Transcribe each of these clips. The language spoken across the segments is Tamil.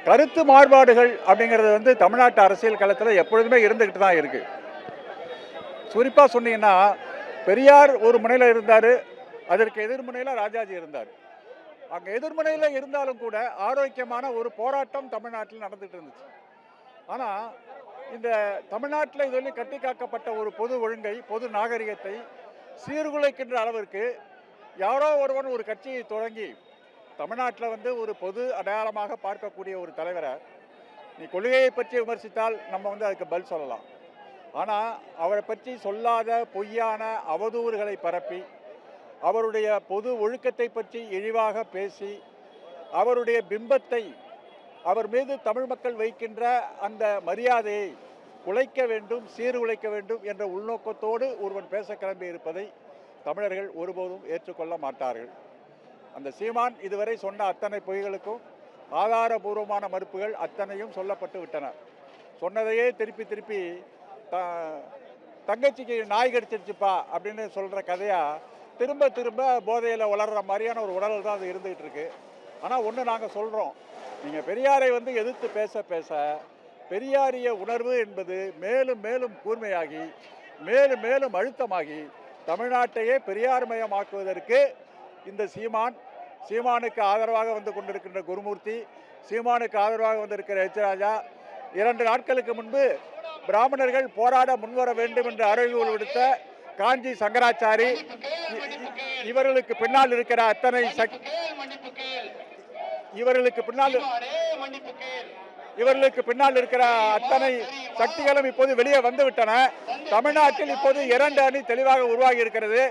கருத்து மாறுபாடுகள் அப்படிங்கிறது வந்து தமிழ்நாட்டு அரசியல் களத்தில் எப்பொழுதுமே இருந்துக்கிட்டு தான் இருக்குது. குறிப்பாக சொன்னீங்கன்னா, பெரியார் ஒரு முனையில் இருந்தார், அதற்கு எதிர்முனையில் ராஜாஜி இருந்தார். அங்கே எதிர்முனையில் இருந்தாலும் கூட ஆரோக்கியமான ஒரு போராட்டம் தமிழ்நாட்டில் நடந்துகிட்டு இருந்துச்சு. ஆனால் இந்த தமிழ்நாட்டில் இதுவரை கட்டி காக்கப்பட்ட ஒரு பொது ஒழுங்கை, பொது நாகரிகத்தை சீர்குலைக்கின்ற அளவிற்கு யாரோ ஒருவன் ஒரு கட்சியை தொடங்கி தமிழ்நாட்டில் வந்து ஒரு பொது அடையாளமாக பார்க்கக்கூடிய ஒரு தலைவரை நீ கொள்கையை பற்றி விமர்சித்தால் நம்ம வந்து அதுக்கு பதில் சொல்லலாம். ஆனால் அவரை பற்றி சொல்லாத பொய்யான அவதூறுகளை பரப்பி அவருடைய பொது ஒழுக்கத்தை பற்றி இழிவாக பேசி அவருடைய பிம்பத்தை, அவர் மீது தமிழ் மக்கள் வைக்கின்ற அந்த மரியாதையை குலைக்க வேண்டும், சீர்குலைக்க வேண்டும் என்ற உள்நோக்கத்தோடு ஒருவன் பேச கிளம்பி இருப்பதை தமிழர்கள் ஒருபோதும் ஏற்றுக்கொள்ள மாட்டார்கள். அந்த சீமான் இதுவரை சொன்ன அத்தனை பொய்களுக்கும் ஆதாரபூர்வமான மறுப்புகள் அத்தனையும் சொல்லப்பட்டு விட்டன. சொன்னதையே திருப்பி திருப்பி தங்கச்சிக்கு நாய் கடிச்சிருச்சுப்பா அப்படின்னு சொல்கிற கதையாக திரும்ப திரும்ப போதையில் வளர்கிற மாதிரியான ஒரு உடல் தான் அது இருந்துகிட்டு இருக்கு. ஆனால் ஒன்று நாங்கள் சொல்கிறோம், நீங்கள் பெரியாரை வந்து எதிர்த்து பேச பேச பெரியாரிய உணர்வு என்பது மேலும் மேலும் கூர்மையாகி மேலும் மேலும் அழுத்தமாகி தமிழ்நாட்டையே பெரியார்மயமாக்குவதற்கு இந்த சீமானுக்கு ஆதரவாக வந்து கொண்டிருக்கின்ற குருமூர்த்தி, சீமானுக்கு ஆதரவாக வந்திருக்கிற ராஜா 2 நாட்களுக்கு முன்பு பிராமணர்கள் போராட முன்வர வேண்டும் என்று அறைகூல் விடுத்த காஞ்சி சங்கராச்சாரி, இவர்களுக்கு பின்னால் இருக்கிற அத்தனை இவர்களுக்கு பின்னால் இருக்கிற அத்தனை சக்திகளும் இப்போது வெளியே வந்துவிட்டன. தமிழ்நாட்டில் இப்போது 2 அணி தெளிவாக உருவாகி இருக்கிறது.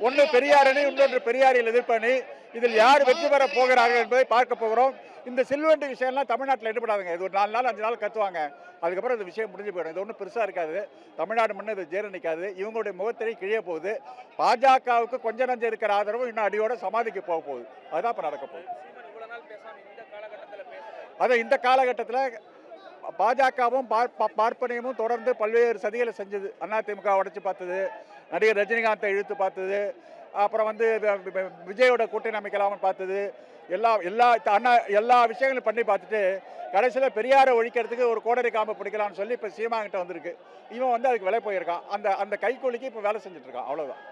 ஒன்று பெரியார் அணி, இன்னொன்று பெரியாரில் எதிர்ப்பு அணி. இதில் யார் வெற்றி பெற போகிறார்கள் என்பதை பார்க்க போகிறோம். இந்த சில்வெண்டி விஷயம்லாம் தமிழ்நாட்டில் எடுபடாதுங்க. இது ஒரு 4 நாள் 5 நாள் கத்துவாங்க, அதுக்கப்புறம் இந்த விஷயம் முடிஞ்சு போயிடும். இது ஒன்றும் பெருசாக இருக்காது. தமிழ்நாடு முன்னே இது ஜீரணிக்காது. இவங்களுடைய முகத்திரை கிழிய போகுது. பாஜகவுக்கு கொஞ்சம் நஞ்சம் இருக்கிற ஆதரவும் இன்னும் அடியோட சமாதிக்கு போக போகுது. அதுதான் இப்போ நடக்க போகுது. அதை இந்த காலகட்டத்தில் பாஜகவும் பார்ப்பனையும் தொடர்ந்து பல்வேறு சதிகளை செஞ்சது. அதிமுக உடைச்சு பார்த்தது, நடிகர் ரஜினிகாந்தை இழுத்து பார்த்தது, அப்புறம் வந்து விஜயோட கூட்டணி அமைக்கலாம்னு பார்த்தது, எல்லா விஷயங்களும் பண்ணி பார்த்துட்டு கடைசியில் பெரியாரை ஒழிக்கிறதுக்கு ஒரு கோடரி காம்பை பிடிக்கலாம்னு சொல்லி இப்போ சீமாங்கிட்ட வந்திருக்கு. இவன் வந்து அதுக்கு விலை போயிருக்கான். அந்த கைக்கூலிக்கு இப்போ வேலை செஞ்சுட்டு இருக்கான். அவ்வளோதான்.